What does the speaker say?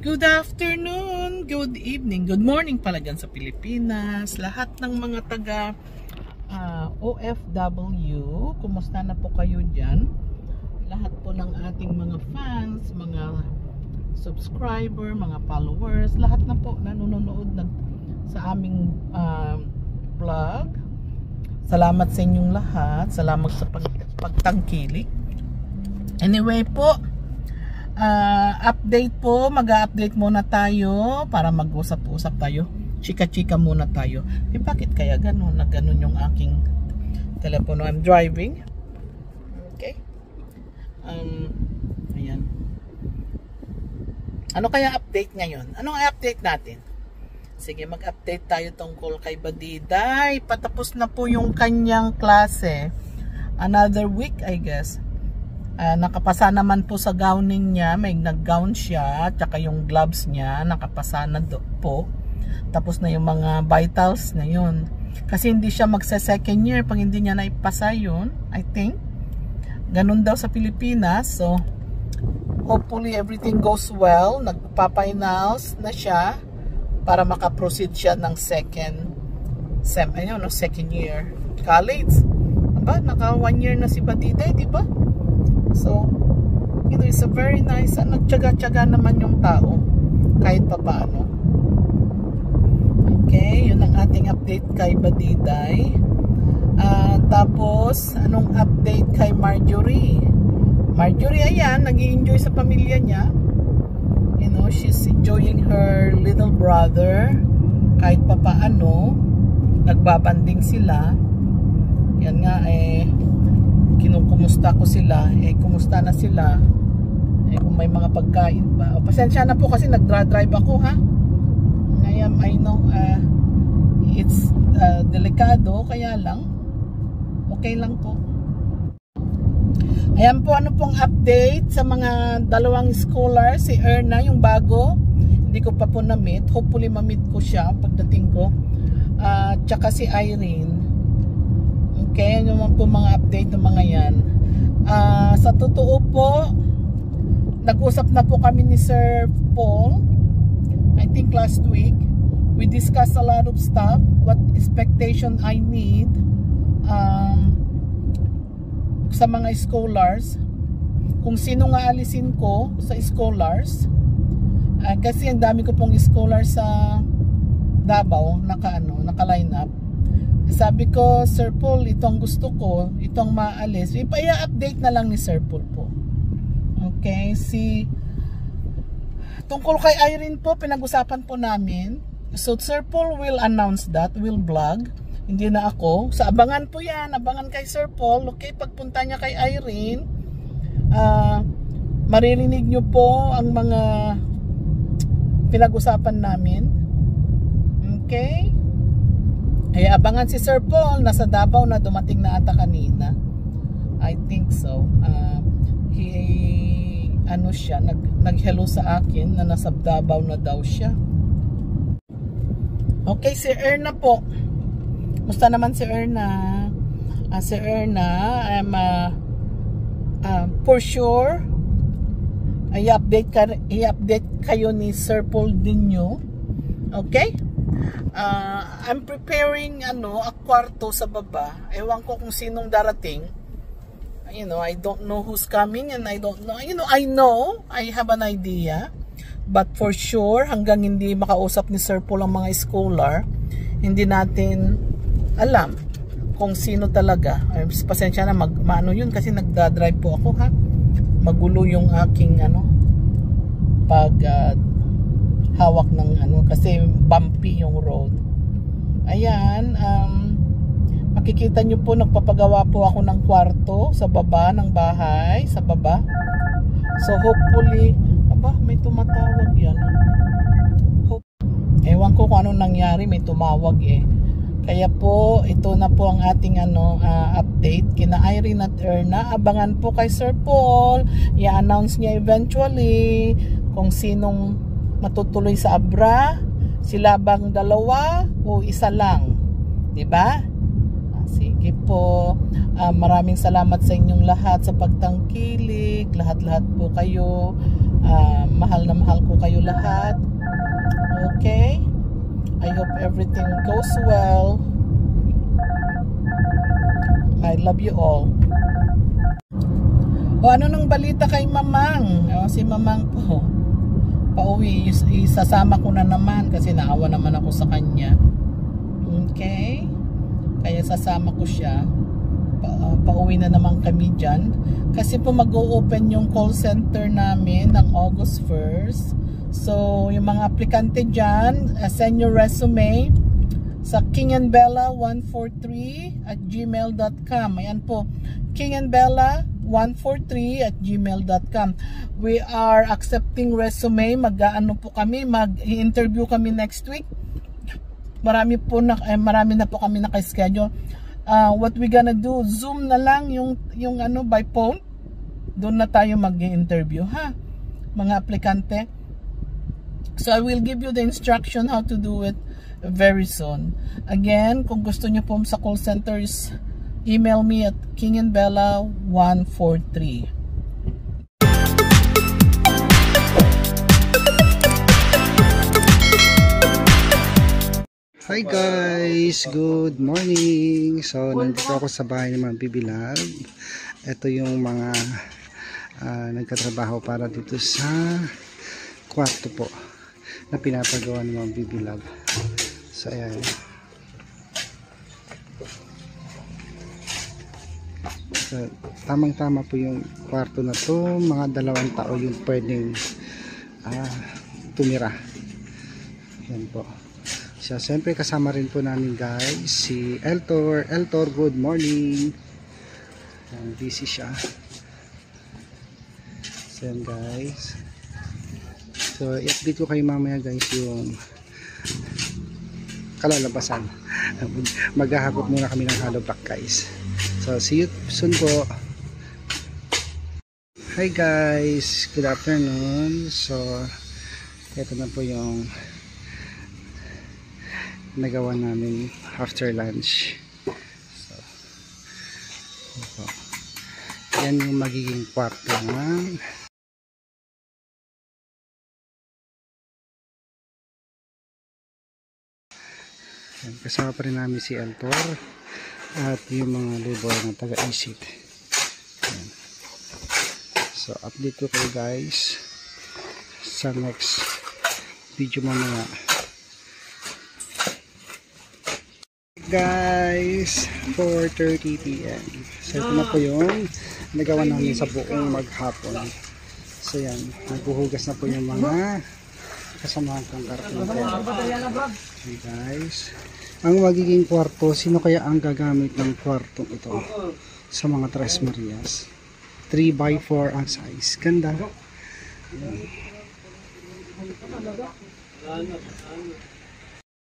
Good afternoon, good evening, good morning pala dyan sa Pilipinas. Lahat ng mga taga OFW, kumusta na po kayo dyan? Lahat po ng ating mga fans, mga subscriber, mga followers, lahat na po nanonood sa aming vlog. Salamat sa inyong lahat. Salamat sa pagtangkilik. Anyway po, update po, mag-update muna tayo para mag-usap-usap tayo. Chika-chika muna tayo. Bakit kaya gano'n? Nag-ganon yung aking telepono. I'm driving. Okay. Ayan. Ano kaya update ngayon? Anong update natin? Sige, mag-update tayo tungkol kay Badiday. Patapos na po yung kanyang klase. Another week, I guess. Nakapasa naman po sa gowning niya. May nag-gown siya. Tsaka yung gloves niya. Nakapasa na po. Tapos na yung mga vitals na yun. Kasi hindi siya magsa-second year pag hindi niya naipasa yun. I think. Ganun daw sa Pilipinas. So, hopefully everything goes well. Nagpa-finals na siya para makaproceed siya ng second year college. Aba, naka 1 year na si Badiday, di ba? So, you know, it's a very nice, nagtyaga-tyaga naman yung tao kahit pa paano. Okay, yun ang ating update kay Badiday. Tapos, anong update kay Marjorie? Marjorie, ayan, nag-i-enjoy sa pamilya niya. You know, she's enjoying her little brother. Kahit pa paano, nagbabanding sila. Yan nga, kinukumusta ko sila, kumusta na sila, kung may mga pagkain pa. Pasensya na po kasi nagdra-drive ako, ha. I know, it's delikado, kaya lang, okay lang po. Ayan po, ano pong update sa mga dalawang scholar, si Erna, yung bago, hindi ko pa po na-meet, hopefully ma-meet ko siya pagdating ko, tsaka si Irene. Okay, ano naman po mga update ng mga yan. Sa totoo po, nag-usap na po kami ni Sir Paul, I think last week. We discussed a lot of stuff, what expectation I need sa mga scholars, kung sino nga alisin ko sa scholars, kasi ang dami ko pong scholars sa Davao, naka-line up. Sabi ko, Sir Paul, itong gusto ko, itong maalis. Ipa-update na lang ni Sir Paul po. Okay, tungkol kay Irene po, pinag-usapan po namin. So, Sir Paul will announce that, will vlog. Hindi na ako. Sa abangan po yan, abangan kay Sir Paul. Okay, pagpunta niya kay Irene, maririnig nyo po ang mga pinag-usapan namin. Okay? Ay, abangan si Sir Paul, nasa Davao na, dumating na ata kanina. I think so. Nag-hello sa akin na nasa Davao na daw siya. Okay, si Erna po. Musta naman si Erna? Si Erna, for sure, i-update kayo ni Sir Paul Dinyo. Okay? I'm preparing a kwarto sa baba. Ewan ko kung sinong darating. You know, I don't know who's coming and I don't know. You know, I have an idea. But for sure, hanggang hindi makausap ni Sir Paul ang mga scholar, hindi natin alam kung sino talaga. Pasensya na, maano yun kasi nagdadrive po ako, ha. Magulo yung aking hawak ng kasi bumpy yung road. Ayan, makikita nyo po, nagpapagawa po ako ng kwarto sa baba ng bahay, sa baba. So hopefully, may tumatawag yan. Ewan ko kung anong nangyari, may tumawag Kaya po, ito na po ang ating update kina Irene at Erna. Abangan po kay Sir Paul. I-announce niya eventually kung sinong matutuloy sa Abra, sila bang dalawa o isa lang, 'di ba? Sige po. Maraming salamat sa inyong lahat sa pagtangkilik, lahat-lahat po kayo. Mahal mahal na mahal ko kayo lahat. Okay? I hope everything goes well. I love you all. O ano nang balita kay Mamang? O, si Mamang po, pauwi. Isasama ko na naman kasi naawa naman ako sa kanya. Okay? Kaya sasama ko siya. Pauwi na naman kami dyan. Kasi po mag-o-open yung call center namin ng August 1st. So, yung mga aplikante dyan, send your resume sa kingandbella143@gmail.com. Ayan po, kingandbella143@gmail.com. We are accepting resume. Mag-ano po kami, mag-interview kami next week. Marami na po kami naka-schedule. What we gonna do, Zoom na lang yung ano, by phone. Doon na tayo mag-interview, ha, mga aplikante. So I will give you the instruction how to do it very soon. Again, kung gusto niyo po sa call centers, email me at kingandbella143. Hi guys, good morning. So nandito ako sa bahay ng mga Bibilab. Ito yung mga nagkatrabaho para dito sa kwarto po na pinapagawa ng mga Bibilab. So ayan. So, tamang-tama po yung kwarto na to. Mga 2 tao yung pwedeng tumira. Yan po. So, siyempre kasama rin po namin guys si Eltor. Eltor, good morning. Busy siya. So yan guys. So i-update ko kayo mamaya guys yung kalalabasan. Maghahakot muna kami ng hollow block guys. So see you soon po. Hi guys, good afternoon. So ito na po yung nagawa namin after lunch. So ito. Yan yung magiging kwarto ng kasama pa rin namin si Eltor at yung mga labor na taga-isip. So update ko kayo guys sa next video mamaya. Guys, 4:30 PM. So ito na po yung nagawa namin sa buong maghapon. So yan, nagbuhugas na po yung mga kasamahan kong carpenter. Okay guys, ang magiging kwarto, sino kaya ang gagamit ng kwartong ito sa mga Tres Marias? 3x4 ang size. Ganda.